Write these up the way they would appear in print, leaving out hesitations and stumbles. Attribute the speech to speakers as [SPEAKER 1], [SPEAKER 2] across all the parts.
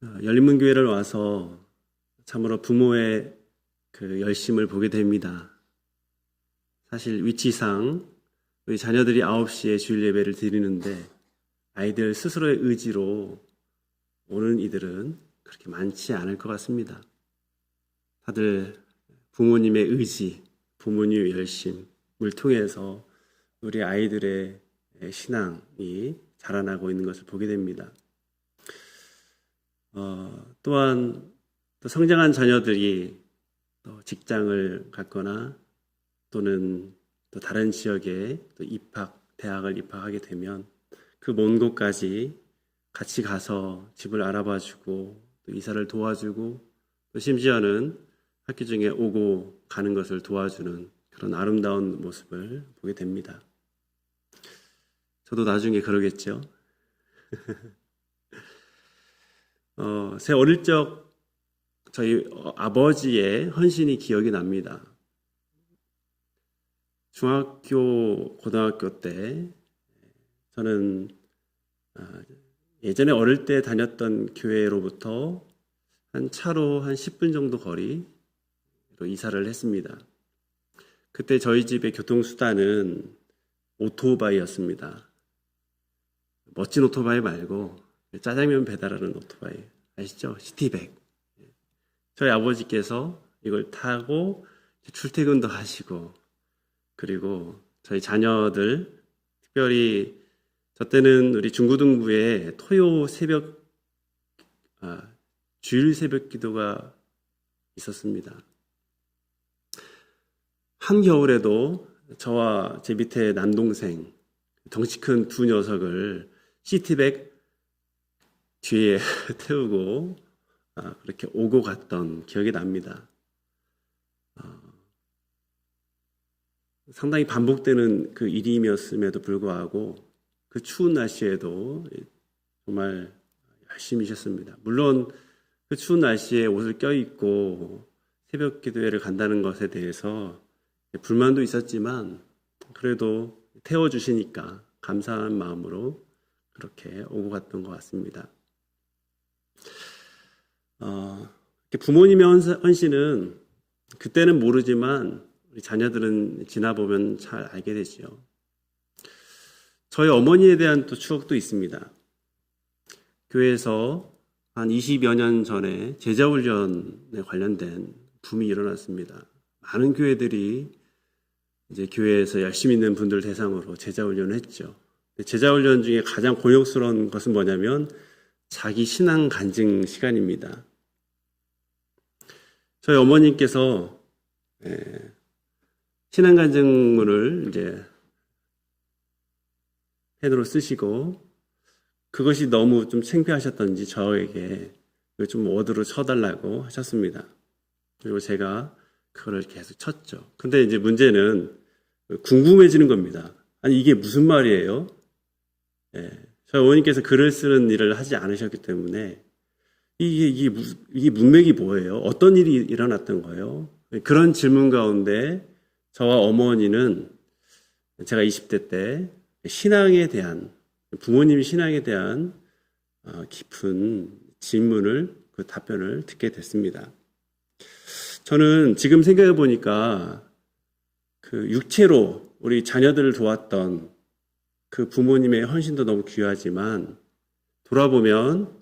[SPEAKER 1] 열린문교회를 와서 참으로 부모의 그 열심을 보게 됩니다. 사실 위치상 우리 자녀들이 9시에 주일 예배를 드리는데 아이들 스스로의 의지로 오는 이들은 그렇게 많지 않을 것 같습니다. 다들 부모님의 의지, 부모님의 열심을 통해서 우리 아이들의 신앙이 자라나고 있는 것을 보게 됩니다. 또한 또 성장한 자녀들이 또 직장을 갖거나 또는 또 다른 지역에 또 대학을 입학하게 되면 그 먼 곳까지 같이 가서 집을 알아봐주고 또 이사를 도와주고 또 심지어는 학교 중에 오고 가는 것을 도와주는 그런 아름다운 모습을 보게 됩니다. 저도 나중에 그러겠죠. 제 어릴 적 저희 아버지의 헌신이 기억이 납니다. 중학교, 고등학교 때 저는 예전에 어릴 때 다녔던 교회로부터 차로 한 10분 정도 거리로 이사를 했습니다. 그때 저희 집의 교통수단은 오토바이였습니다. 멋진 오토바이 말고 짜장면 배달하는 오토바이 아시죠? 시티백. 저희 아버지께서 이걸 타고 출퇴근도 하시고 그리고 저희 자녀들 특별히 저 때는 우리 중고등부에 주일 새벽 기도가 있었습니다. 한겨울에도 저와 제 밑에 남동생 덩치 큰 두 녀석을 시티백 뒤에 태우고 그렇게 오고 갔던 기억이 납니다. 상당히 반복되는 그 일임이었음에도 불구하고 그 추운 날씨에도 정말 열심히 쉬었습니다. 물론 그 추운 날씨에 옷을 껴입고 새벽 기도회를 간다는 것에 대해서 불만도 있었지만 그래도 태워주시니까 감사한 마음으로 그렇게 오고 갔던 것 같습니다. 부모님의 헌신은 그때는 모르지만 우리 자녀들은 지나보면 잘 알게 되죠. 저희 어머니에 대한 또 추억도 있습니다. 교회에서 한 20여 년 전에 제자훈련에 관련된 붐이 일어났습니다. 많은 교회들이 이제 교회에서 열심히 있는 분들 대상으로 제자훈련을 했죠. 제자훈련 중에 가장 곤욕스러운 것은 뭐냐면 자기 신앙 간증 시간입니다. 저희 어머님께서 신앙 간증문을 이제 펜으로 쓰시고 그것이 너무 좀 창피하셨던지 저에게 좀 워드로 쳐달라고 하셨습니다. 그리고 제가 그거를 계속 쳤죠. 근데 이제 문제는 궁금해지는 겁니다. 아니 이게 무슨 말이에요? 저희 어머님께서 글을 쓰는 일을 하지 않으셨기 때문에 이게 문맥이 뭐예요? 어떤 일이 일어났던 거예요? 그런 질문 가운데 저와 어머니는 제가 20대 때 부모님 신앙에 대한 깊은 질문을 그 답변을 듣게 됐습니다. 저는 지금 생각해 보니까 그 육체로 우리 자녀들을 도왔던 그 부모님의 헌신도 너무 귀하지만 돌아보면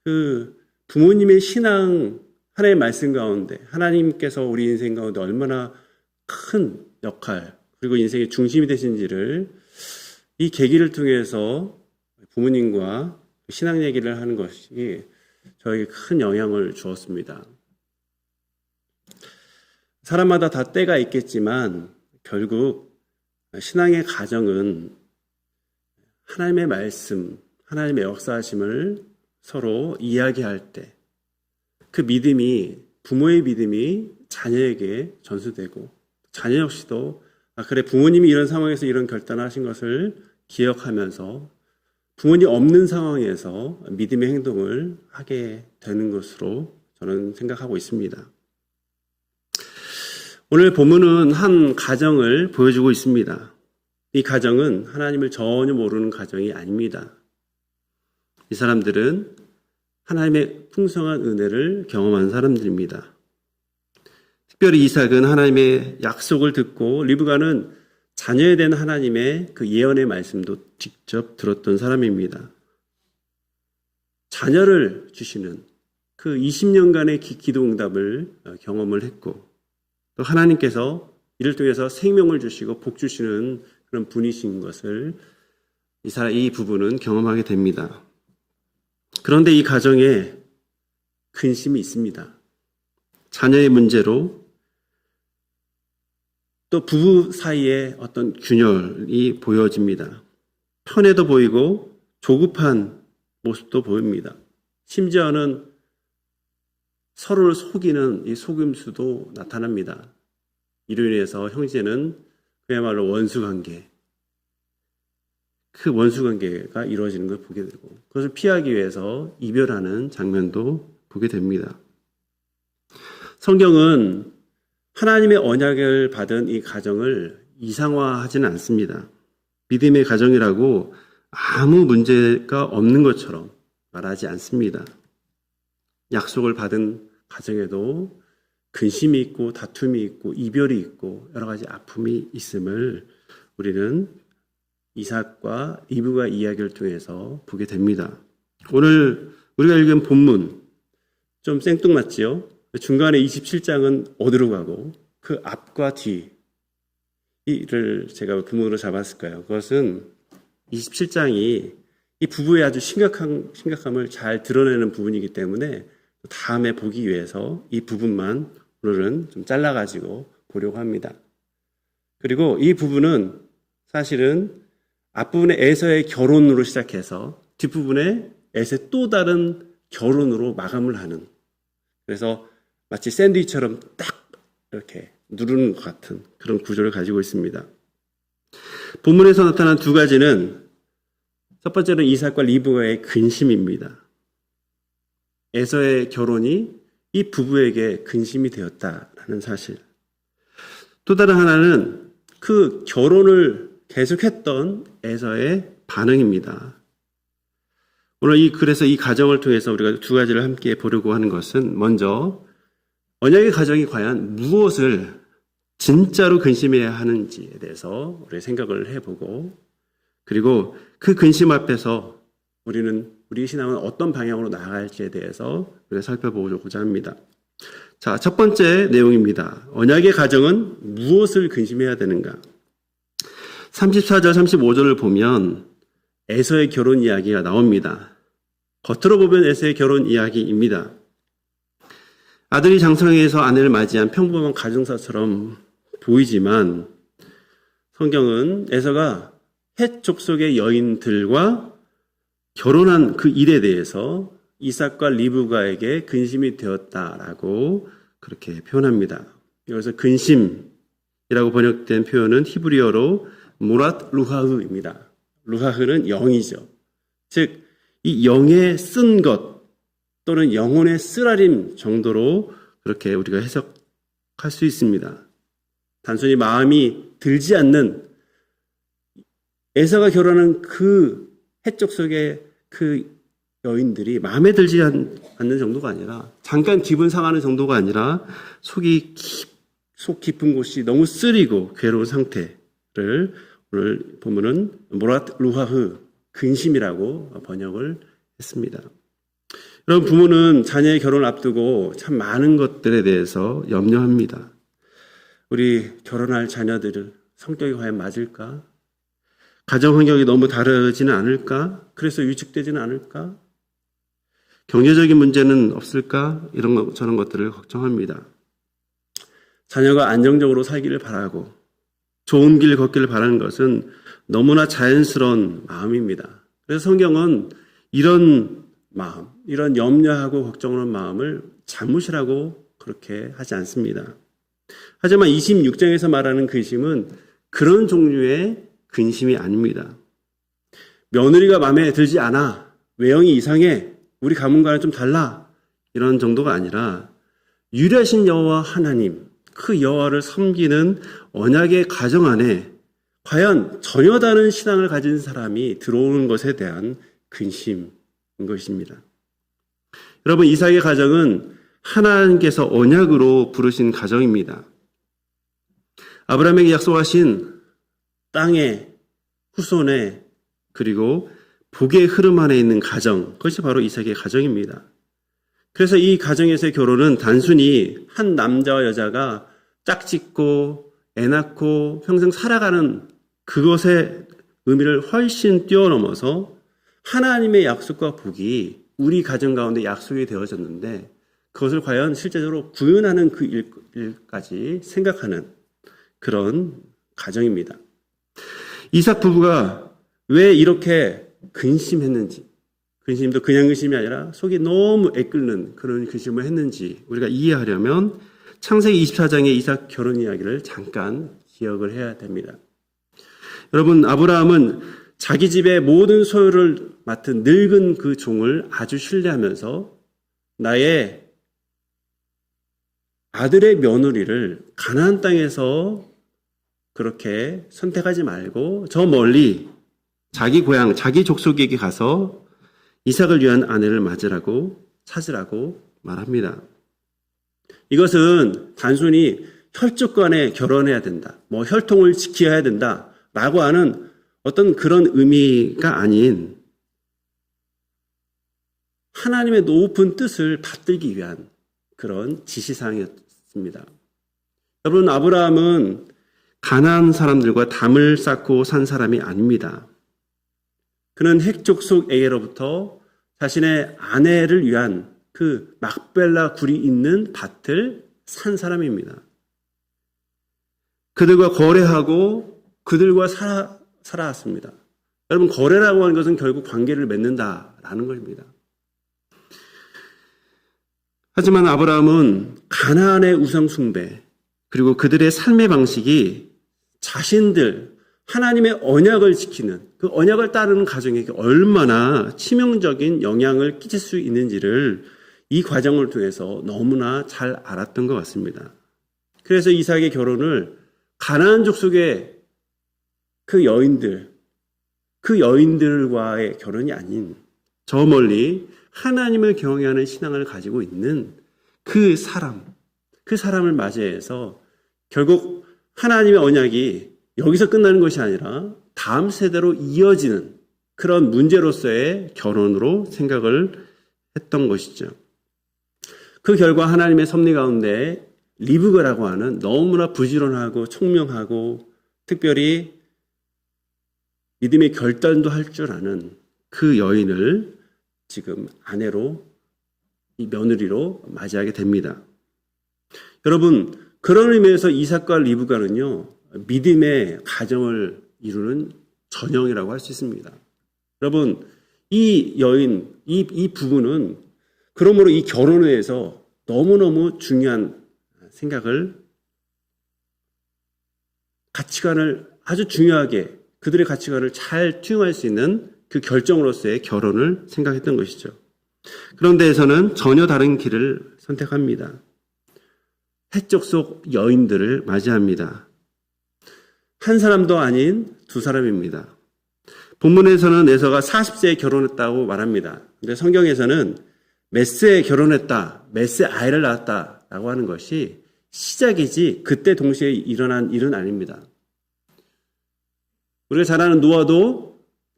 [SPEAKER 1] 그 부모님의 신앙 하나의 말씀 가운데 하나님께서 우리 인생 가운데 얼마나 큰 역할 그리고 인생의 중심이 되신지를 이 계기를 통해서 부모님과 신앙 얘기를 하는 것이 저에게 큰 영향을 주었습니다. 사람마다 다 때가 있겠지만 결국 신앙의 가정은 하나님의 말씀, 하나님의 역사하심을 서로 이야기할 때 그 믿음이 부모의 믿음이 자녀에게 전수되고 자녀 역시도 그래 부모님이 이런 상황에서 이런 결단을 하신 것을 기억하면서 부모님 없는 상황에서 믿음의 행동을 하게 되는 것으로 저는 생각하고 있습니다. 오늘 본문은 한 가정을 보여주고 있습니다. 이 가정은 하나님을 전혀 모르는 가정이 아닙니다. 이 사람들은 하나님의 풍성한 은혜를 경험한 사람들입니다. 특별히 이삭은 하나님의 약속을 듣고 리브가는 자녀에 대한 하나님의 그 예언의 말씀도 직접 들었던 사람입니다. 자녀를 주시는 그 20년간의 기도 응답을 경험을 했고 또 하나님께서 이를 통해서 생명을 주시고 복 주시는 그런 분이신 것을 이 부부는 경험하게 됩니다. 그런데 이 가정에 근심이 있습니다. 자녀의 문제로 또 부부 사이에 어떤 균열이 보여집니다. 편애도 보이고 조급한 모습도 보입니다. 심지어는 서로를 속이는 이 속임수도 나타납니다. 이로 인해서 형제는 그야말로 원수관계, 그 원수관계가 이루어지는 걸 보게 되고 그것을 피하기 위해서 이별하는 장면도 보게 됩니다. 성경은 하나님의 언약을 받은 이 가정을 이상화하지는 않습니다. 믿음의 가정이라고 아무 문제가 없는 것처럼 말하지 않습니다. 약속을 받은 가정에도 근심이 있고 다툼이 있고 이별이 있고 여러 가지 아픔이 있음을 우리는 이삭과 리브가 이야기를 통해서 보게 됩니다. 오늘 우리가 읽은 본문 좀 생뚱맞지요? 중간에 27장은 어디로 가고 그 앞과 뒤를 제가 부문으로 잡았을까요? 그것은 27장이 이 부부의 아주 심각함을 잘 드러내는 부분이기 때문에 다음에 보기 위해서 이 부분만 오늘은 좀 잘라가지고 보려고 합니다. 그리고 이 부분은 사실은 앞부분에 에서의 결혼으로 시작해서 뒷부분에 에서의 또 다른 결혼으로 마감을 하는, 그래서 마치 샌드위치처럼 딱 이렇게 누르는 것 같은 그런 구조를 가지고 있습니다. 본문에서 나타난 두 가지는 첫 번째는 이삭과 리브가의 근심입니다. 에서의 결혼이 이 부부에게 근심이 되었다라는 사실. 또 다른 하나는 그 결혼을 계속했던 에서의 반응입니다. 오늘 그래서 이 가정을 통해서 우리가 두 가지를 함께 보려고 하는 것은 먼저 언약의 가정이 과연 무엇을 진짜로 근심해야 하는지에 대해서 우리 생각을 해보고, 그리고 그 근심 앞에서 우리 신앙은 어떤 방향으로 나아갈지에 대해서 우리가 살펴보고자 합니다. 자, 첫 번째 내용입니다. 언약의 가정은 무엇을 근심해야 되는가? 34절, 35절을 보면 에서의 결혼 이야기가 나옵니다. 겉으로 보면 에서의 결혼 이야기입니다. 아들이 장성해서 아내를 맞이한 평범한 가정사처럼 보이지만 성경은 에서가 헷 족속의 여인들과 결혼한 그 일에 대해서 이삭과 리브가에게 근심이 되었다라고 그렇게 표현합니다. 여기서 근심이라고 번역된 표현은 히브리어로 모랏 루하흐입니다. 루하흐는 영이죠. 즉, 이 영에 쓴 것 또는 영혼의 쓰라림 정도로 그렇게 우리가 해석할 수 있습니다. 단순히 마음이 들지 않는, 에서가 결혼한 그 해적 속의 그 여인들이 마음에 들지 않는 정도가 아니라, 잠깐 기분 상하는 정도가 아니라 속 깊은 곳이 너무 쓰리고 괴로운 상태를 오늘 본문은 모랏 루하흐, 근심이라고 번역을 했습니다. 여러분, 부모는 자녀의 결혼을 앞두고 참 많은 것들에 대해서 염려합니다. 우리 결혼할 자녀들을 성격이 과연 맞을까? 가정 환경이 너무 다르지는 않을까? 그래서 위축되지는 않을까? 경제적인 문제는 없을까? 저런 것들을 걱정합니다. 자녀가 안정적으로 살기를 바라고 좋은 길 걷기를 바라는 것은 너무나 자연스러운 마음입니다. 그래서 성경은 이런 마음, 이런 염려하고 걱정하는 마음을 잘못이라고 그렇게 하지 않습니다. 하지만 26장에서 말하는 근심은 그런 종류의 근심이 아닙니다. 며느리가 마음에 들지 않아, 외형이 이상해, 우리 가문과는 좀 달라, 이런 정도가 아니라 유일하신 여호와 하나님, 그 여호와를 섬기는 언약의 가정 안에 과연 전혀 다른 신앙을 가진 사람이 들어오는 것에 대한 근심인 것입니다. 여러분, 이삭의 가정은 하나님께서 언약으로 부르신 가정입니다. 아브라함에게 약속하신 땅의 후손에 그리고 복의 흐름 안에 있는 가정, 그것이 바로 이삭의 가정입니다. 그래서 이 가정에서의 결혼은 단순히 한 남자와 여자가 짝짓고 애 낳고 평생 살아가는 그것의 의미를 훨씬 뛰어넘어서 하나님의 약속과 복이 우리 가정 가운데 약속이 되어졌는데 그것을 과연 실제적으로 구현하는 그 일까지 생각하는 그런 가정입니다. 이삭 부부가 왜 이렇게 근심했는지, 근심도 그냥 근심이 아니라 속이 너무 애끓는 그런 근심을 했는지 우리가 이해하려면 창세기 24장의 이삭 결혼 이야기를 잠깐 기억을 해야 됩니다. 여러분, 아브라함은 자기 집의 모든 소유를 맡은 늙은 그 종을 아주 신뢰하면서 나의 아들의 며느리를 가나안 땅에서 그렇게 선택하지 말고 저 멀리 자기 고향, 자기 족속에게 가서 이삭을 위한 아내를 찾으라고 말합니다. 이것은 단순히 혈족 간에 결혼해야 된다, 혈통을 지켜야 된다 라고 하는 어떤 그런 의미가 아닌 하나님의 높은 뜻을 받들기 위한 그런 지시사항이었습니다. 여러분, 아브라함은 가나안 사람들과 담을 쌓고 산 사람이 아닙니다. 그는 핵족속에게로부터 자신의 아내를 위한 그 막벨라 굴이 있는 밭을 산 사람입니다. 그들과 거래하고 그들과 살아왔습니다. 여러분, 거래라고 하는 것은 결국 관계를 맺는다라는 것입니다. 하지만 아브라함은 가나안의 우상 숭배 그리고 그들의 삶의 방식이 자신들 하나님의 언약을 지키는 그 언약을 따르는 가정에게 얼마나 치명적인 영향을 끼칠 수 있는지를 이 과정을 통해서 너무나 잘 알았던 것 같습니다. 그래서 이삭의 결혼을 가나안 족속의 그 여인들과의 결혼이 아닌 저 멀리 하나님을 경외하는 신앙을 가지고 있는 그 사람을 맞이해서 결국 하나님의 언약이 여기서 끝나는 것이 아니라 다음 세대로 이어지는 그런 문제로서의 결혼으로 생각을 했던 것이죠. 그 결과 하나님의 섭리 가운데 리브가라고 하는 너무나 부지런하고 총명하고 특별히 믿음의 결단도 할 줄 아는 그 여인을 지금 아내로, 이 며느리로 맞이하게 됩니다. 여러분, 그런 의미에서 이삭과 리브가는요, 믿음의 가정을 이루는 전형이라고 할 수 있습니다. 여러분, 이 여인, 이 부부는 그러므로 이 결혼에 대해서 너무너무 중요한 가치관을 아주 중요하게 그들의 가치관을 잘 투영할 수 있는 그 결정으로서의 결혼을 생각했던 것이죠. 그런데에서는 전혀 다른 길을 선택합니다. 헷족 여인들을 맞이합니다. 한 사람도 아닌 두 사람입니다. 본문에서는 에서가 40세에 결혼했다고 말합니다. 근데 성경에서는 몇 세에 결혼했다, 몇 세 아이를 낳았다라고 하는 것이 시작이지 그때 동시에 일어난 일은 아닙니다. 우리가 잘 아는 노아도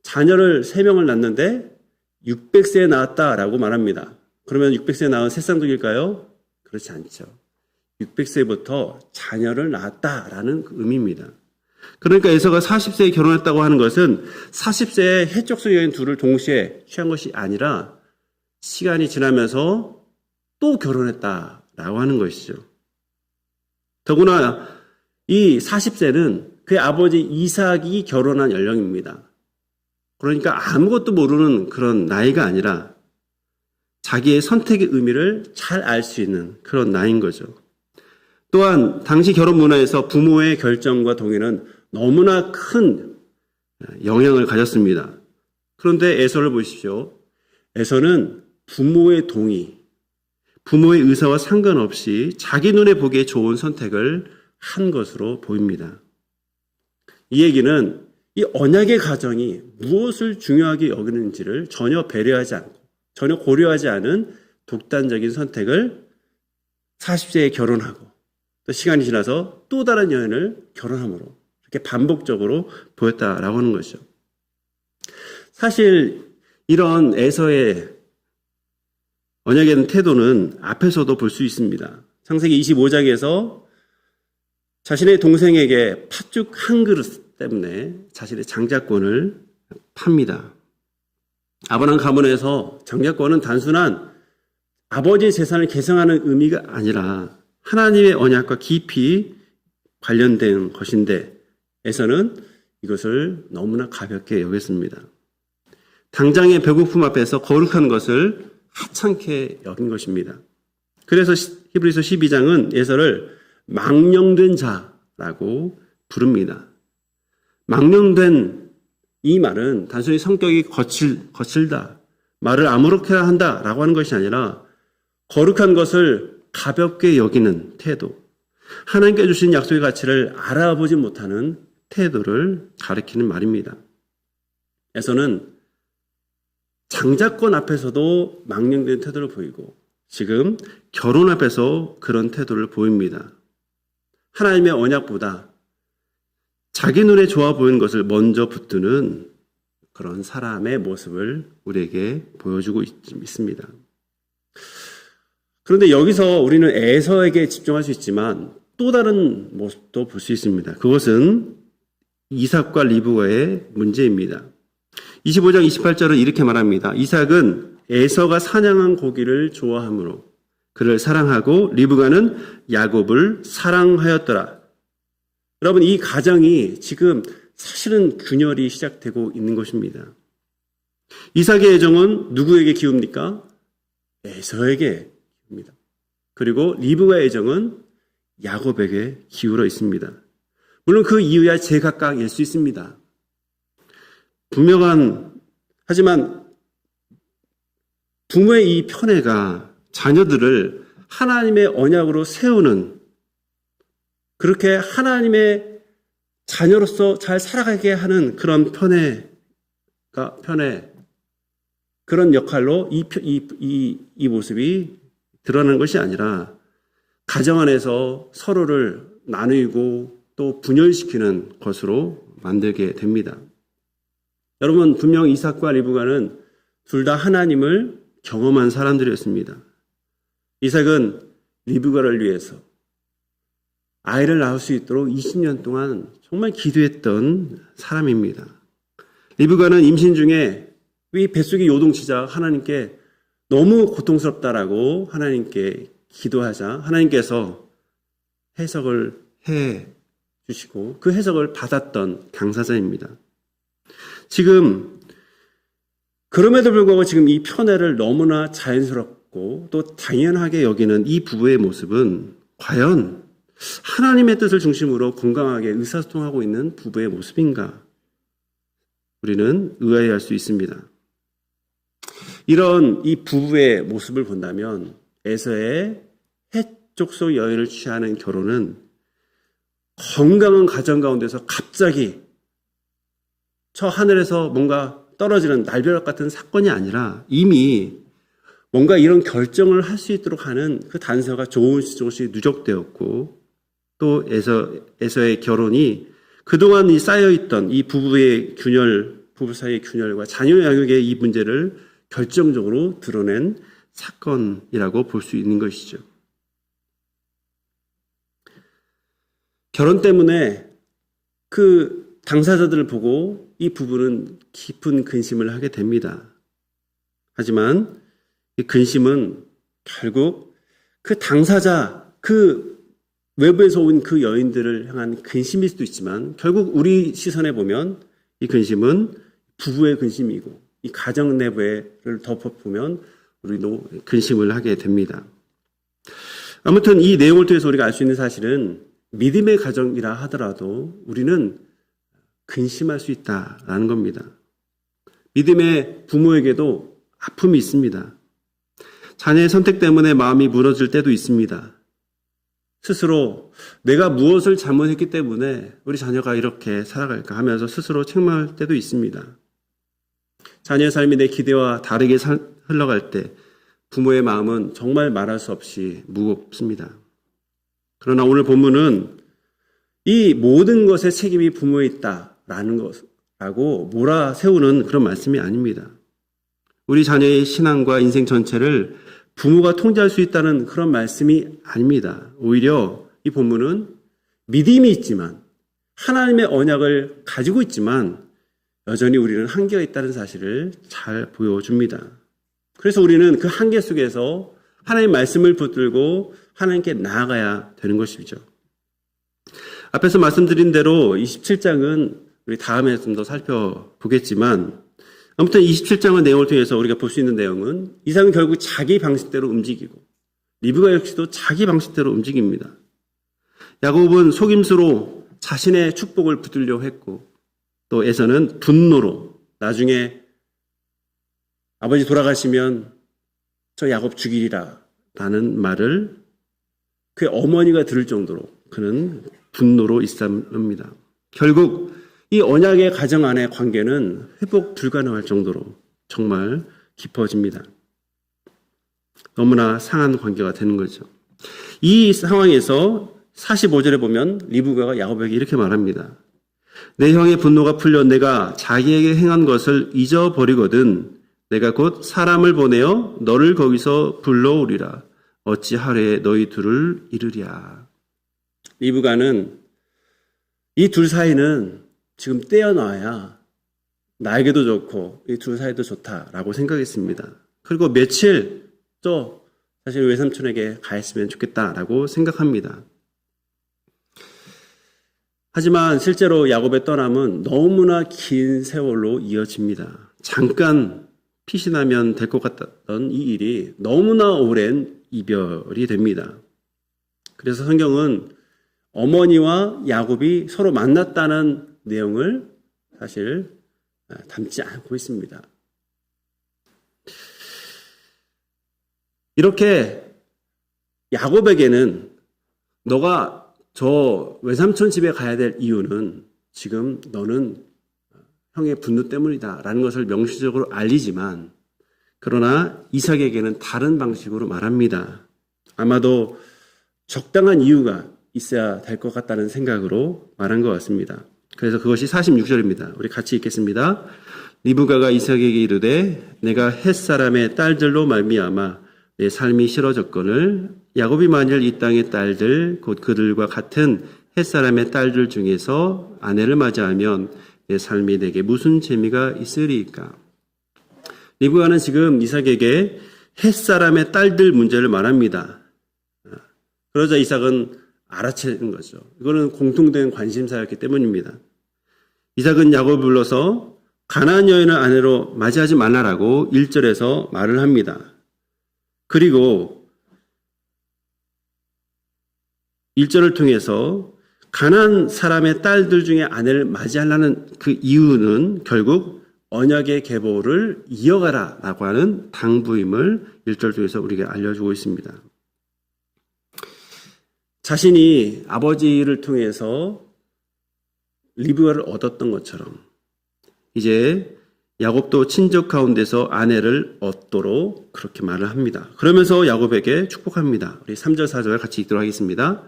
[SPEAKER 1] 자녀를 3명을 낳는데 600세에 낳았다라고 말합니다. 그러면 600세에 낳은 새쌍둥이일까요? 그렇지 않죠. 600세부터 자녀를 낳았다라는 의미입니다. 그러니까 에서가 40세에 결혼했다고 하는 것은 40세에 헷족속 여인 둘을 동시에 취한 것이 아니라 시간이 지나면서 또 결혼했다라고 하는 것이죠. 더구나 이 40세는 그의 아버지 이삭이 결혼한 연령입니다. 그러니까 아무것도 모르는 그런 나이가 아니라 자기의 선택의 의미를 잘 알 수 있는 그런 나이인 거죠. 또한 당시 결혼 문화에서 부모의 결정과 동의는 너무나 큰 영향을 가졌습니다. 그런데 에서를 보십시오. 에서는 부모의 동의, 부모의 의사와 상관없이 자기 눈에 보기에 좋은 선택을 한 것으로 보입니다. 이 얘기는 이 언약의 가정이 무엇을 중요하게 여기는지를 전혀 배려하지 않고 전혀 고려하지 않은 독단적인 선택을 40세에 결혼하고 또 시간이 지나서 또 다른 여인을 결혼함으로 이렇게 반복적으로 보였다라고 하는 것이죠. 사실 이런 에서의 언약에 대한 태도는 앞에서도 볼 수 있습니다. 창세기 25장에서 자신의 동생에게 팥죽 한 그릇 때문에 자신의 장자권을 팝니다. 아브라함 가문에서 장자권은 단순한 아버지의 재산을 계승하는 의미가 아니라 하나님의 언약과 깊이 관련된 것인데 에서는 이것을 너무나 가볍게 여겼습니다. 당장의 배고픔 앞에서 거룩한 것을 하찮게 여긴 것입니다. 그래서 히브리서 12장은 에서를 망령된 자라고 부릅니다. 망령된 이 말은 단순히 성격이 거칠다, 말을 아무렇게 한다라고 하는 것이 아니라 거룩한 것을 가볍게 여기는 태도, 하나님께 주신 약속의 가치를 알아보지 못하는 태도를 가리키는 말입니다. 에서는 장자권 앞에서도 망령된 태도를 보이고 지금 결혼 앞에서 그런 태도를 보입니다. 하나님의 언약보다 자기 눈에 좋아 보이는 것을 먼저 붙드는 그런 사람의 모습을 우리에게 보여주고 있습니다. 그런데 여기서 우리는 에서에게 집중할 수 있지만 또 다른 모습도 볼 수 있습니다. 그것은 이삭과 리브가의 문제입니다. 25장 28절은 이렇게 말합니다. 이삭은 에서가 사냥한 고기를 좋아하므로 그를 사랑하고 리브가는 야곱을 사랑하였더라. 여러분, 이 가정이 지금 사실은 균열이 시작되고 있는 것입니다. 이삭의 애정은 누구에게 기웁니까? 에서에게 기웁니다. 그리고 리브가의 애정은 야곱에게 기울어 있습니다. 물론 그 이유야 제각각일 수 있습니다. 하지만 부모의 이 편애가 자녀들을 하나님의 언약으로 세우는, 그렇게 하나님의 자녀로서 잘 살아가게 하는 그런 편애, 그런 역할로 이 모습이 드러나는 것이 아니라 가정 안에서 서로를 나누고 또 분열시키는 것으로 만들게 됩니다. 여러분, 분명 이삭과 리브가는 둘 다 하나님을 경험한 사람들이었습니다. 이삭은 리브가를 위해서 아이를 낳을 수 있도록 20년 동안 정말 기도했던 사람입니다. 리브가는 임신 중에 이 뱃속이 요동치자 하나님께 너무 고통스럽다라고 하나님께 기도하자 하나님께서 해석을 해 주시고 그 해석을 받았던 당사자입니다. 지금 그럼에도 불구하고 지금 이 편애를 너무나 자연스럽고 또 당연하게 여기는 이 부부의 모습은 과연 하나님의 뜻을 중심으로 건강하게 의사소통하고 있는 부부의 모습인가? 우리는 의아해할 수 있습니다. 이런 이 부부의 모습을 본다면 에서의 해족속 여인을 취하는 결혼은 건강한 가정 가운데서 갑자기 저 하늘에서 뭔가 떨어지는 날벼락 같은 사건이 아니라 이미 뭔가 이런 결정을 할 수 있도록 하는 그 단서가 조금씩 누적되었고 또 에서의 결혼이 그동안 이 쌓여있던 이 부부의 균열, 부부 사이의 균열과 자녀 양육의 이 문제를 결정적으로 드러낸 사건이라고 볼 수 있는 것이죠. 결혼 때문에 그 당사자들을 보고 이 부부는 깊은 근심을 하게 됩니다. 하지만 이 근심은 결국 그 당사자, 그 외부에서 온 그 여인들을 향한 근심일 수도 있지만 결국 우리 시선에 보면 이 근심은 부부의 근심이고 이 가정 내부를 덮어보면 우리도 근심을 하게 됩니다. 아무튼 이 내용을 통해서 우리가 알 수 있는 사실은 믿음의 가정이라 하더라도 우리는 근심할 수 있다라는 겁니다. 믿음의 부모에게도 아픔이 있습니다. 자녀의 선택 때문에 마음이 무너질 때도 있습니다. 스스로 내가 무엇을 잘못했기 때문에 우리 자녀가 이렇게 살아갈까 하면서 스스로 책망할 때도 있습니다. 자녀의 삶이 내 기대와 다르게 흘러갈 때 부모의 마음은 정말 말할 수 없이 무겁습니다. 그러나 오늘 본문은 이 모든 것의 책임이 부모에 있다라는 것라고 몰아세우는 그런 말씀이 아닙니다. 우리 자녀의 신앙과 인생 전체를 부모가 통제할 수 있다는 그런 말씀이 아닙니다. 오히려 이 본문은 믿음이 있지만 하나님의 언약을 가지고 있지만 여전히 우리는 한계가 있다는 사실을 잘 보여줍니다. 그래서 우리는 그 한계 속에서 하나님의 말씀을 붙들고 하나님께 나아가야 되는 것이죠. 앞에서 말씀드린 대로 27장은 우리 다음에 좀 더 살펴보겠지만 아무튼 27장의 내용을 통해서 우리가 볼 수 있는 내용은 이삭은 결국 자기 방식대로 움직이고 리브가 역시도 자기 방식대로 움직입니다. 야곱은 속임수로 자신의 축복을 붙들려 했고 또 에서는 분노로 나중에 아버지 돌아가시면 저 야곱 죽이리라 라는 말을 그의 어머니가 들을 정도로 그는 분노로 일삼습니다. 결국 이 언약의 가정 안의 관계는 회복 불가능할 정도로 정말 깊어집니다. 너무나 상한 관계가 되는 거죠. 이 상황에서 45절에 보면 리브가가 야곱에게 이렇게 말합니다. 내 형의 분노가 풀려 내가 자기에게 행한 것을 잊어버리거든 내가 곧 사람을 보내어 너를 거기서 불러오리라. 어찌 하루에 너희 둘을 이르랴. 리브가는 이 둘 사이는 지금 떼어놔야 나에게도 좋고 이 둘 사이도 좋다라고 생각했습니다. 그리고 며칠 또 사실 외삼촌에게 가 있으면 좋겠다라고 생각합니다. 하지만 실제로 야곱의 떠남은 너무나 긴 세월로 이어집니다. 잠깐 피신하면 될 것 같았던 이 일이 너무나 오랜 이별이 됩니다. 그래서 성경은 어머니와 야곱이 서로 만났다는 내용을 사실 담지 않고 있습니다. 이렇게 야곱에게는 너가 저 외삼촌 집에 가야 될 이유는 지금 너는 형의 분노 때문이다 라는 것을 명시적으로 알리지만 그러나 이삭에게는 다른 방식으로 말합니다. 아마도 적당한 이유가 있어야 될 것 같다는 생각으로 말한 것 같습니다. 그래서 그것이 46절입니다. 우리 같이 읽겠습니다. 리브가가 이삭에게 이르되 내가 햇사람의 딸들로 말미암아 내 삶이 싫어졌거늘 야곱이 만일 이 땅의 딸들 곧 그들과 같은 햇사람의 딸들 중에서 아내를 맞이하면 내 삶이 내게 무슨 재미가 있으리까? 리브가는 지금 이삭에게 햇사람의 딸들 문제를 말합니다. 그러자 이삭은 알아채는 거죠. 이거는 공통된 관심사였기 때문입니다. 이삭은 야곱을 불러서 가나안 여인을 아내로 맞이하지 말라라고 1절에서 말을 합니다. 그리고 1절을 통해서 가나안 사람의 딸들 중에 아내를 맞이하려는 그 이유는 결국 언약의 계보를 이어가라라고 하는 당부임을 1절 중에서 우리에게 알려주고 있습니다. 자신이 아버지를 통해서 리브가를 얻었던 것처럼 이제 야곱도 친족 가운데서 아내를 얻도록 그렇게 말을 합니다. 그러면서 야곱에게 축복합니다. 우리 3절 4절 같이 읽도록 하겠습니다.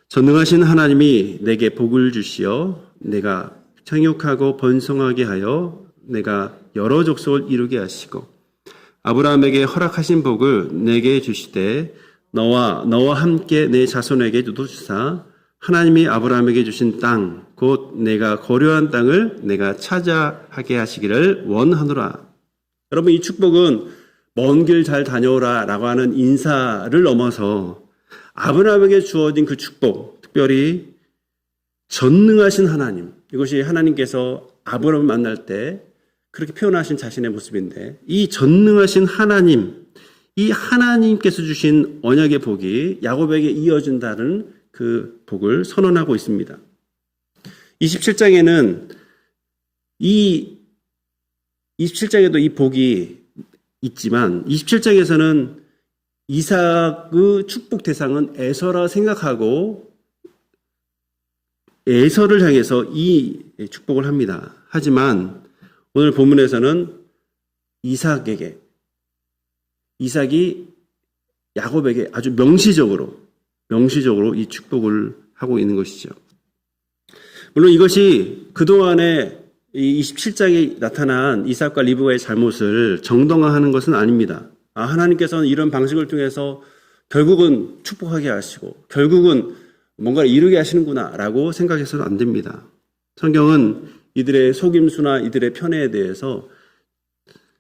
[SPEAKER 1] 전능하신 하나님이 내게 복을 주시어 내가 생육하고 번성하게 하여 내가 여러 족속을 이루게 하시고 아브라함에게 허락하신 복을 내게 주시되 너와 함께 내 자손에게도 주사 하나님이 아브라함에게 주신 땅 곧 내가 거류한 땅을 내가 차지하게 하시기를 원하노라. 여러분 이 축복은 먼 길 잘 다녀오라 라고 하는 인사를 넘어서 아브라함에게 주어진 그 축복, 특별히 전능하신 하나님, 이것이 하나님께서 아브라함을 만날 때 그렇게 표현하신 자신의 모습인데 이 전능하신 하나님, 이 하나님께서 주신 언약의 복이 야곱에게 이어진다는 그 복을 선언하고 있습니다. 27장에는 이 27장에도 이 복이 있지만 27장에서는 이삭의 축복 대상은 에서라 생각하고 에서를 향해서 이 축복을 합니다. 하지만 오늘 본문에서는 이삭에게 이삭이 야곱에게 아주 명시적으로 이 축복을 하고 있는 것이죠. 물론 이것이 그동안에 이 27장에 나타난 이삭과 리브가의 잘못을 정당화하는 것은 아닙니다. 하나님께서는 이런 방식을 통해서 결국은 축복하게 하시고 결국은 뭔가를 이루게 하시는구나 라고 생각해서는 안 됩니다. 성경은 이들의 속임수나 이들의 편애에 대해서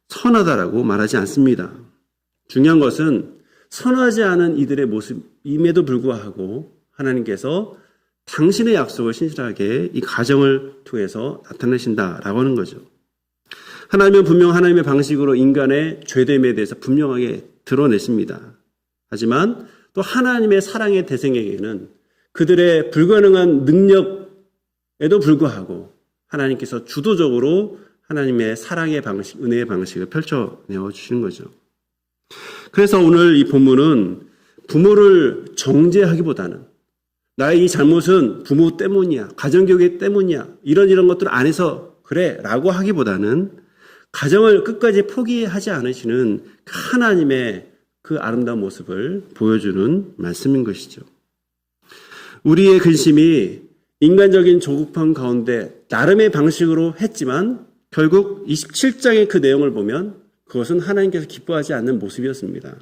[SPEAKER 1] 선하다라고 말하지 않습니다. 중요한 것은 선하지 않은 이들의 모습임에도 불구하고 하나님께서 당신의 약속을 신실하게 이 가정을 통해서 나타내신다라고 하는 거죠. 하나님은 분명 하나님의 방식으로 인간의 죄됨에 대해서 분명하게 드러냈습니다. 하지만 또 하나님의 사랑의 대생에게는 그들의 불가능한 능력에도 불구하고 하나님께서 주도적으로 하나님의 사랑의 방식, 은혜의 방식을 펼쳐내어 주시는 거죠. 그래서 오늘 이 본문은 부모를 정죄하기보다는 나의 이 잘못은 부모 때문이야, 가정교육 때문이야, 이런 것들 안 해서 그래 라고 하기보다는 가정을 끝까지 포기하지 않으시는 하나님의 그 아름다운 모습을 보여주는 말씀인 것이죠. 우리의 근심이 인간적인 조급함 가운데 나름의 방식으로 했지만 결국 27장의 그 내용을 보면 그것은 하나님께서 기뻐하지 않는 모습이었습니다.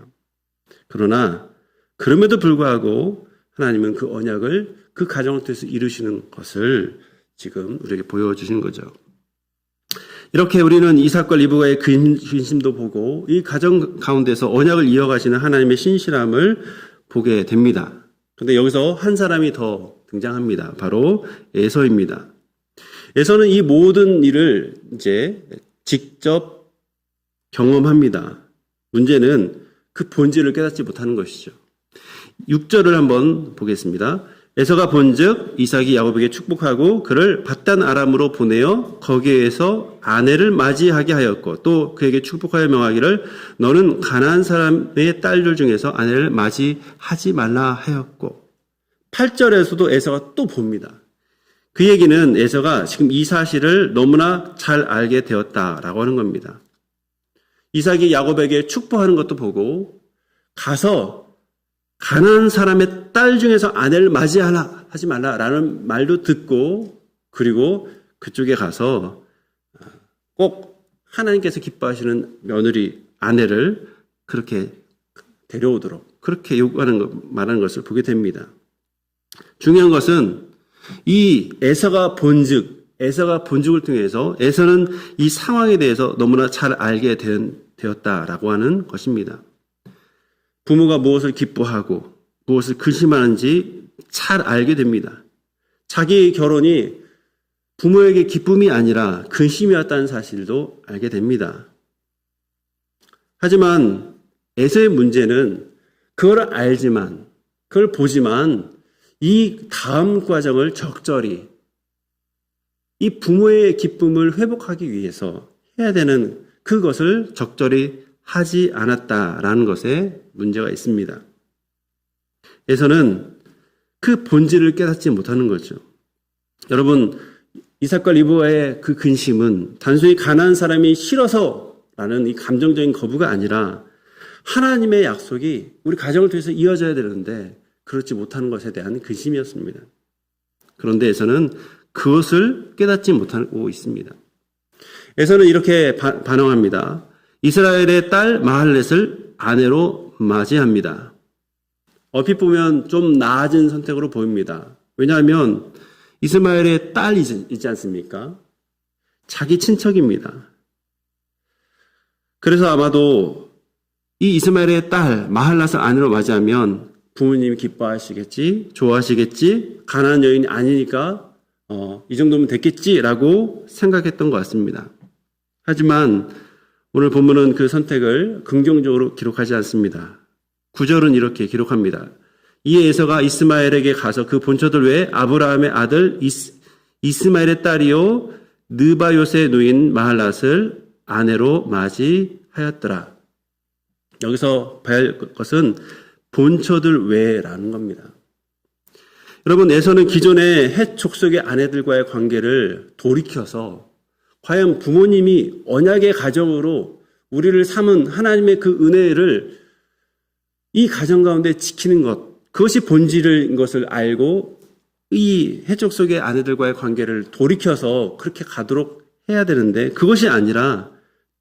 [SPEAKER 1] 그러나 그럼에도 불구하고 하나님은 그 언약을 그 가정을 통해서 이루시는 것을 지금 우리에게 보여주시는 거죠. 이렇게 우리는 이삭과 리브가의 근심도 보고 이 가정 가운데서 언약을 이어가시는 하나님의 신실함을 보게 됩니다. 그런데 여기서 한 사람이 더 등장합니다. 바로 에서입니다. 에서는 이 모든 일을 이제 직접 경험합니다. 문제는 그 본질을 깨닫지 못하는 것이죠. 6절을 한번 보겠습니다. 에서가 본즉 이삭이 야곱에게 축복하고 그를 밧단 아람으로 보내어 거기에서 아내를 맞이하게 하였고 또 그에게 축복하여 명하기를 너는 가나안 사람의 딸들 중에서 아내를 맞이하지 말라 하였고 8절에서도 에서가 또 봅니다. 그 얘기는 에서가 지금 이 사실을 너무나 잘 알게 되었다라고 하는 겁니다. 이삭이 야곱에게 축복하는 것도 보고 가서 가나안 사람의 딸 중에서 아내를 맞이하지 말라라는 말도 듣고 그리고 그쪽에 가서 꼭 하나님께서 기뻐하시는 며느리 아내를 그렇게 데려오도록 그렇게 요구하는 말하는 것을 보게 됩니다. 중요한 것은 이 에서가 본죽을 통해서 에서는 이 상황에 대해서 너무나 잘 알게 되었다라고 하는 것입니다. 부모가 무엇을 기뻐하고 무엇을 근심하는지 잘 알게 됩니다. 자기 결혼이 부모에게 기쁨이 아니라 근심이었다는 사실도 알게 됩니다. 하지만 에서의 문제는 그걸 알지만 그걸 보지만 이 다음 과정을 적절히 이 부모의 기쁨을 회복하기 위해서 해야 되는 그것을 적절히 하지 않았다라는 것에 문제가 있습니다. 에서는 그 본질을 깨닫지 못하는 거죠. 여러분, 이삭과 리브가의 그 근심은 단순히 가난한 사람이 싫어서라는 이 감정적인 거부가 아니라 하나님의 약속이 우리 가정을 통해서 이어져야 되는데 그렇지 못하는 것에 대한 근심이었습니다. 그런데 에서는 그것을 깨닫지 못하고 있습니다. 에서는 이렇게 반응합니다. 이스라엘의 딸 마할렛을 아내로 맞이합니다. 얼핏 보면 좀 나아진 선택으로 보입니다. 왜냐하면 이스마엘의 딸이 있지 않습니까? 자기 친척입니다. 그래서 아마도 이 이스마엘의 딸 마할렛을 아내로 맞이하면 부모님이 기뻐하시겠지, 좋아하시겠지, 가난한 여인이 아니니까 이 정도면 됐겠지라고 생각했던 것 같습니다. 하지만 오늘 본문은 그 선택을 긍정적으로 기록하지 않습니다. 9절은 이렇게 기록합니다. 이에 에서가 이스마엘에게 가서 그 본처들 외에 아브라함의 아들 이스마엘의 딸이요 느바요스의 누인 마할랏을 아내로 맞이하였더라. 여기서 봐야 할 것은 본처들 외라는 겁니다. 여러분, 에서는 기존의 헷 족속의 아내들과의 관계를 돌이켜서 과연 부모님이 언약의 가정으로 우리를 삼은 하나님의 그 은혜를 이 가정 가운데 지키는 것, 그것이 본질인 것을 알고 이 해적 속의 아내들과의 관계를 돌이켜서 그렇게 가도록 해야 되는데, 그것이 아니라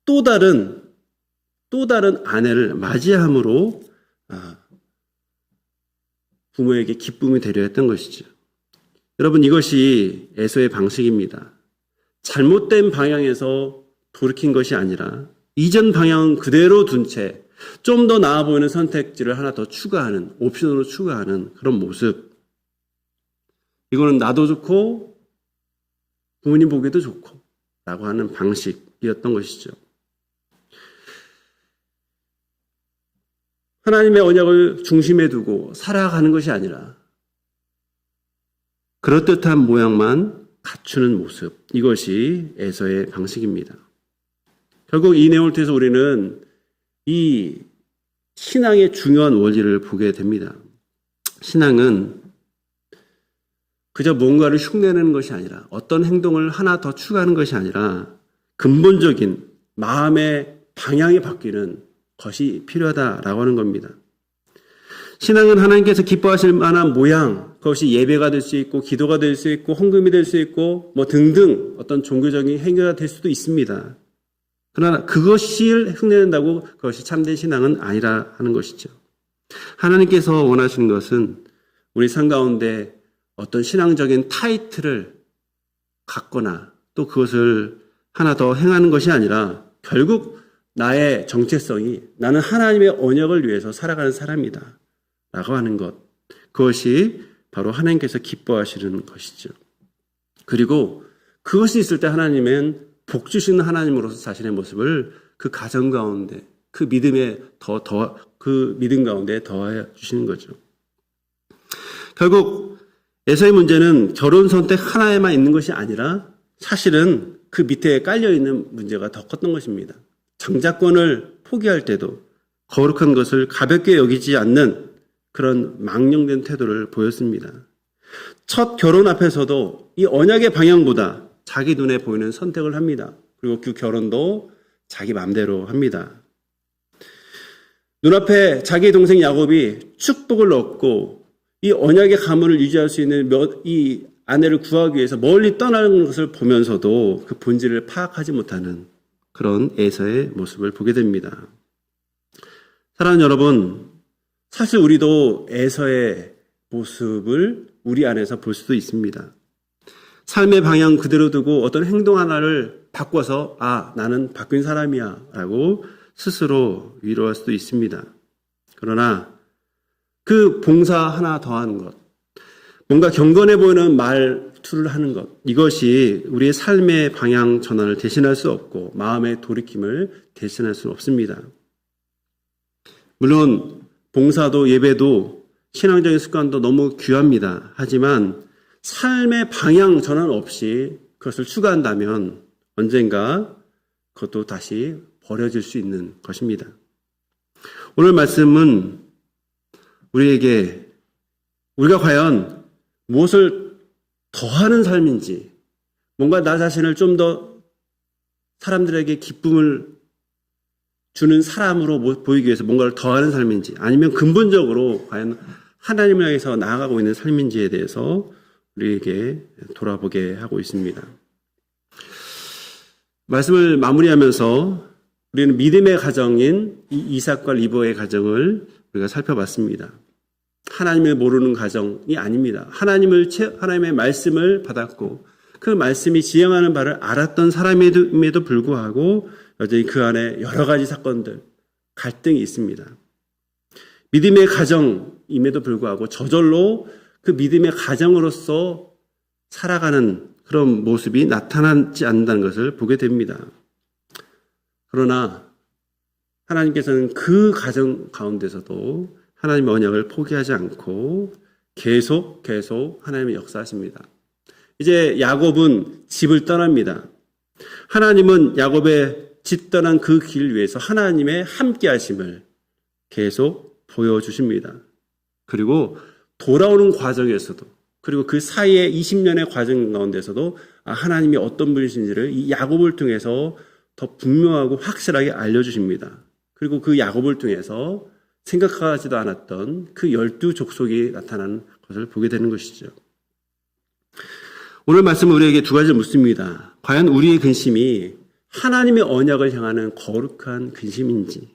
[SPEAKER 1] 또 다른 아내를 맞이함으로 부모에게 기쁨이 되려 했던 것이죠. 여러분, 이것이 에서의 방식입니다. 잘못된 방향에서 돌이킨 것이 아니라 이전 방향은 그대로 둔 채 좀 더 나아 보이는 선택지를 하나 더 추가하는, 옵션으로 추가하는 그런 모습. 이거는 나도 좋고 부모님 보기도 좋고 라고 하는 방식이었던 것이죠. 하나님의 언약을 중심에 두고 살아가는 것이 아니라 그럴듯한 모양만 갖추는 모습, 이것이 에서의 방식입니다. 결국 이 내용을 통해서 우리는 이 신앙의 중요한 원리를 보게 됩니다. 신앙은 그저 뭔가를 흉내내는 것이 아니라, 어떤 행동을 하나 더 추가하는 것이 아니라 근본적인 마음의 방향이 바뀌는 것이 필요하다라고 하는 겁니다. 신앙은 하나님께서 기뻐하실 만한 모양, 그것이 예배가 될 수 있고 기도가 될 수 있고 헌금이 될 수 있고 뭐 등등 어떤 종교적인 행위가 될 수도 있습니다. 그러나 그것을 흉내낸다고 그것이 참된 신앙은 아니라 하는 것이죠. 하나님께서 원하시는 것은 우리 삶 가운데 어떤 신앙적인 타이틀을 갖거나 또 그것을 하나 더 행하는 것이 아니라 결국 나의 정체성이 나는 하나님의 언약을 위해서 살아가는 사람이다 라고 하는 것, 그것이 바로 하나님께서 기뻐하시는 것이죠. 그리고 그것이 있을 때 하나님은 복 주시는 하나님으로서 자신의 모습을 그 가정 가운데, 그 믿음에 그 믿음 가운데 더하여 주시는 거죠. 결국 에서의 문제는 결혼 선택 하나에만 있는 것이 아니라 사실은 그 밑에 깔려 있는 문제가 더 컸던 것입니다. 장자권을 포기할 때도 거룩한 것을 가볍게 여기지 않는 그런 망령된 태도를 보였습니다. 첫 결혼 앞에서도 이 언약의 방향보다 자기 눈에 보이는 선택을 합니다. 그리고 그 결혼도 자기 마음대로 합니다. 눈앞에 자기 동생 야곱이 축복을 얻고 이 언약의 가문을 유지할 수 있는 이 아내를 구하기 위해서 멀리 떠나는 것을 보면서도 그 본질을 파악하지 못하는 그런 에서의 모습을 보게 됩니다. 사랑하는 여러분, 사실 우리도 에서의 모습을 우리 안에서 볼 수도 있습니다. 삶의 방향 그대로 두고 어떤 행동 하나를 바꿔서 나는 바뀐 사람이야 라고 스스로 위로할 수도 있습니다. 그러나 그 봉사 하나 더하는 것, 뭔가 경건해 보이는 말투를 하는 것, 이것이 우리의 삶의 방향 전환을 대신할 수 없고 마음의 돌이킴을 대신할 수 없습니다. 물론 봉사도 예배도 신앙적인 습관도 너무 귀합니다. 하지만 삶의 방향 전환 없이 그것을 추구한다면 언젠가 그것도 다시 버려질 수 있는 것입니다. 오늘 말씀은 우리가 과연 무엇을 더하는 삶인지, 뭔가 나 자신을 좀 더 사람들에게 기쁨을 주는 사람으로 보이기 위해서 뭔가를 더하는 삶인지, 아니면 근본적으로 과연 하나님을 향해서 나아가고 있는 삶인지에 대해서 우리에게 돌아보게 하고 있습니다. 말씀을 마무리하면서 우리는 믿음의 가정인 이삭과 리브가의 가정을 우리가 살펴봤습니다. 하나님을 모르는 가정이 아닙니다. 하나님의 말씀을 받았고 그 말씀이 지향하는 바를 알았던 사람임에도 불구하고 여전히 그 안에 여러 가지 사건들, 갈등이 있습니다. 믿음의 가정임에도 불구하고 저절로 그 믿음의 가정으로서 살아가는 그런 모습이 나타나지 않는다는 것을 보게 됩니다. 그러나 하나님께서는 그 가정 가운데서도 하나님의 언약을 포기하지 않고 계속 하나님의 역사하십니다. 이제 야곱은 집을 떠납니다. 하나님은 야곱의 집 떠난 그 길 위에서 하나님의 함께 하심을 계속 보여주십니다. 그리고 돌아오는 과정에서도, 그리고 그 사이에 20년의 과정 가운데서도 하나님이 어떤 분이신지를 이 야곱을 통해서 더 분명하고 확실하게 알려주십니다. 그리고 그 야곱을 통해서 생각하지도 않았던 그 12족속이 나타나는 것을 보게 되는 것이죠. 오늘 말씀은 우리에게 두 가지를 묻습니다. 과연 우리의 근심이 하나님의 언약을 향하는 거룩한 근심인지,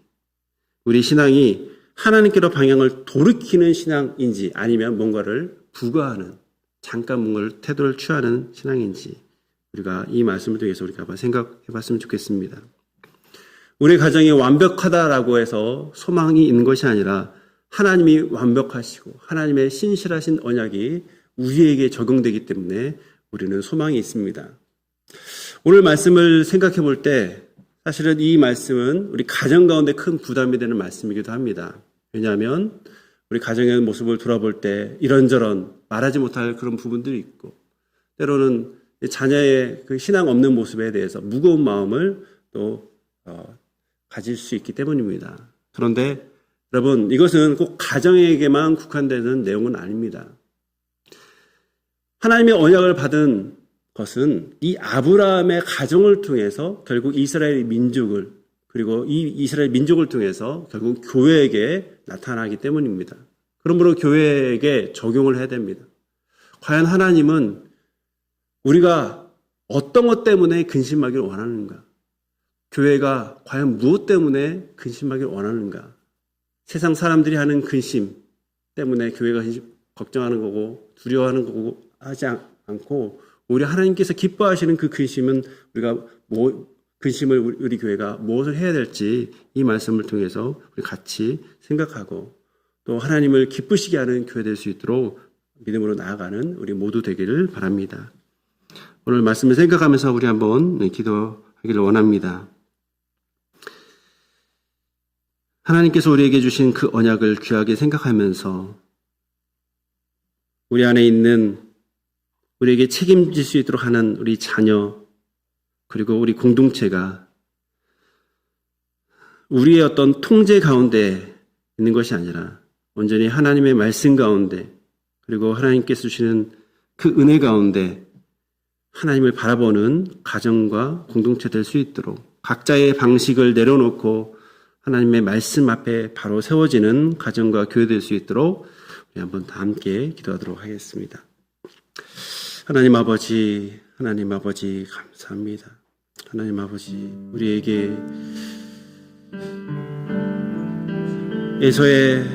[SPEAKER 1] 우리 신앙이 하나님께로 방향을 돌이키는 신앙인지, 아니면 뭔가를 부과하는, 잠깐 뭔가를 태도를 취하는 신앙인지, 우리가 이 말씀을 통해서 우리가 한번 생각해 봤으면 좋겠습니다. 우리 가정이 완벽하다라고 해서 소망이 있는 것이 아니라 하나님이 완벽하시고 하나님의 신실하신 언약이 우리에게 적용되기 때문에 우리는 소망이 있습니다. 오늘 말씀을 생각해 볼 때 사실은 이 말씀은 우리 가정 가운데 큰 부담이 되는 말씀이기도 합니다. 왜냐하면 우리 가정의 모습을 돌아볼 때 이런저런 말하지 못할 그런 부분들이 있고, 때로는 자녀의 그 신앙 없는 모습에 대해서 무거운 마음을 또 가질 수 있기 때문입니다. 그런데 여러분, 이것은 꼭 가정에게만 국한되는 내용은 아닙니다. 하나님의 언약을 받은 것은 이 아브라함의 가정을 통해서 결국 이스라엘 민족을, 그리고 이 이스라엘 민족을 통해서 결국 교회에게 나타나기 때문입니다. 그러므로 교회에게 적용을 해야 됩니다. 과연 하나님은 우리가 어떤 것 때문에 근심하기를 원하는가? 교회가 과연 무엇 때문에 근심하기를 원하는가? 세상 사람들이 하는 근심 때문에 교회가 걱정하는 거고 두려워하는 거고 하지 않고, 오히려 하나님께서 기뻐하시는 그 근심은 근심을 우리 교회가 무엇을 해야 될지 이 말씀을 통해서 우리 같이 생각하고, 또 하나님을 기쁘시게 하는 교회 될 수 있도록 믿음으로 나아가는 우리 모두 되기를 바랍니다. 오늘 말씀을 생각하면서 우리 한번 기도하기를 원합니다. 하나님께서 우리에게 주신 그 언약을 귀하게 생각하면서 우리 안에 있는, 우리에게 책임질 수 있도록 하는 우리 자녀, 그리고 우리 공동체가 우리의 어떤 통제 가운데 있는 것이 아니라 온전히 하나님의 말씀 가운데, 그리고 하나님께서 주시는 그 은혜 가운데 하나님을 바라보는 가정과 공동체 될 수 있도록 각자의 방식을 내려놓고 하나님의 말씀 앞에 바로 세워지는 가정과 교회 될 수 있도록 우리 한번 다 함께 기도하도록 하겠습니다. 하나님 아버지 감사합니다. 하나님 아버지, 우리에게 에서의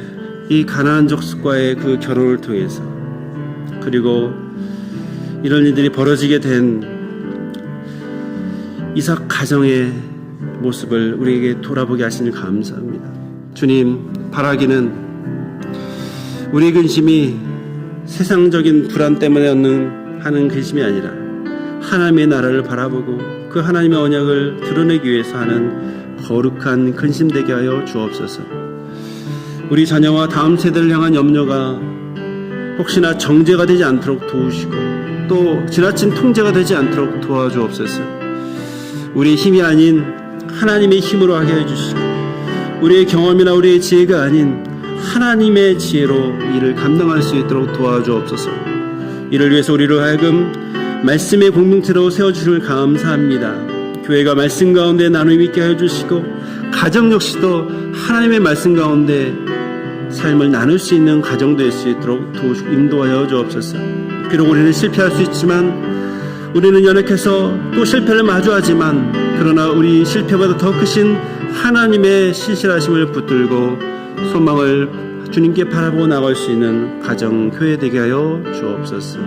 [SPEAKER 1] 이 가나안 족속과의 그 결혼을 통해서, 그리고 이런 일들이 벌어지게 된 이삭 가정의 모습을 우리에게 돌아보게 하시니 감사합니다. 주님, 바라기는 우리의 근심이 세상적인 불안 때문에 하는 근심이 아니라 하나님의 나라를 바라보고 그 하나님의 언약을 드러내기 위해서 하는 거룩한 근심 되게 하여 주옵소서. 우리 자녀와 다음 세대를 향한 염려가 혹시나 정죄가 되지 않도록 도우시고, 또 지나친 통제가 되지 않도록 도와주옵소서. 우리의 힘이 아닌 하나님의 힘으로 하게 해주시고, 우리의 경험이나 우리의 지혜가 아닌 하나님의 지혜로 이를 감당할 수 있도록 도와주옵소서. 이를 위해서 우리를 하여금 말씀의 공동체로 세워주심을 감사합니다. 교회가 말씀 가운데 나눔이 있게 해주시고, 가정 역시도 하나님의 말씀 가운데 삶을 나눌 수 있는 가정 될 수 있도록 도우시고 인도하여 주옵소서. 비록 우리는 실패할 수 있지만, 우리는 연약해서 또 실패를 마주하지만, 그러나 우리 실패보다 더 크신 하나님의 신실하심을 붙들고 소망을 주님께 바라보고 나갈 수 있는 가정, 교회 되게 하여 주옵소서.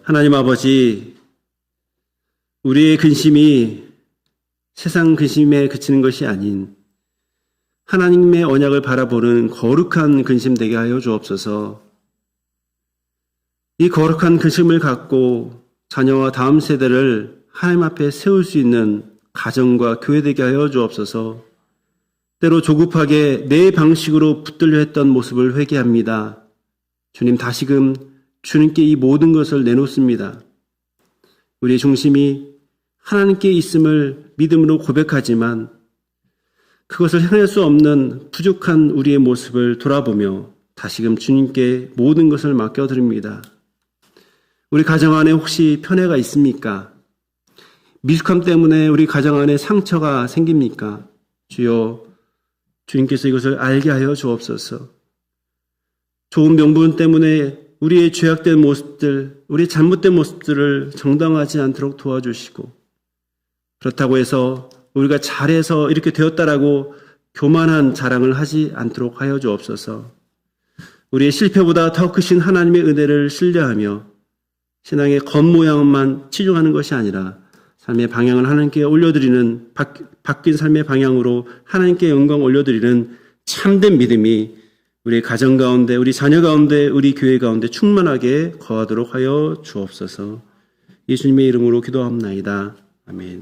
[SPEAKER 1] 하나님 아버지, 우리의 근심이 세상 근심에 그치는 것이 아닌 하나님의 언약을 바라보는 거룩한 근심 되게 하여 주옵소서. 이 거룩한 근심을 갖고 자녀와 다음 세대를 하나님 앞에 세울 수 있는 가정과 교회 되게 하여 주옵소서. 때로 조급하게 내 방식으로 붙들려 했던 모습을 회개합니다. 주님, 다시금 주님께 이 모든 것을 내놓습니다. 우리의 중심이 하나님께 있음을 믿음으로 고백하지만 그것을 행할 수 없는 부족한 우리의 모습을 돌아보며 다시금 주님께 모든 것을 맡겨드립니다.
[SPEAKER 2] 우리 가정 안에 혹시 편애가 있습니까? 미숙함 때문에 우리 가정 안에 상처가 생깁니까? 주여, 주님께서 이것을 알게 하여 주옵소서. 좋은 명분 때문에 우리의 죄악된 모습들, 우리의 잘못된 모습들을 정당하지 않도록 도와주시고, 그렇다고 해서 우리가 잘해서 이렇게 되었다라고 교만한 자랑을 하지 않도록 하여 주옵소서. 우리의 실패보다 더 크신 하나님의 은혜를 신뢰하며 신앙의 겉모양만 치중하는 것이 아니라 삶의 방향을 하나님께 올려드리는, 바뀐 삶의 방향으로 하나님께 영광 올려드리는 참된 믿음이 우리 가정 가운데, 우리 자녀 가운데, 우리 교회 가운데 충만하게 거하도록 하여 주옵소서. 예수님의 이름으로 기도합나이다. 아멘.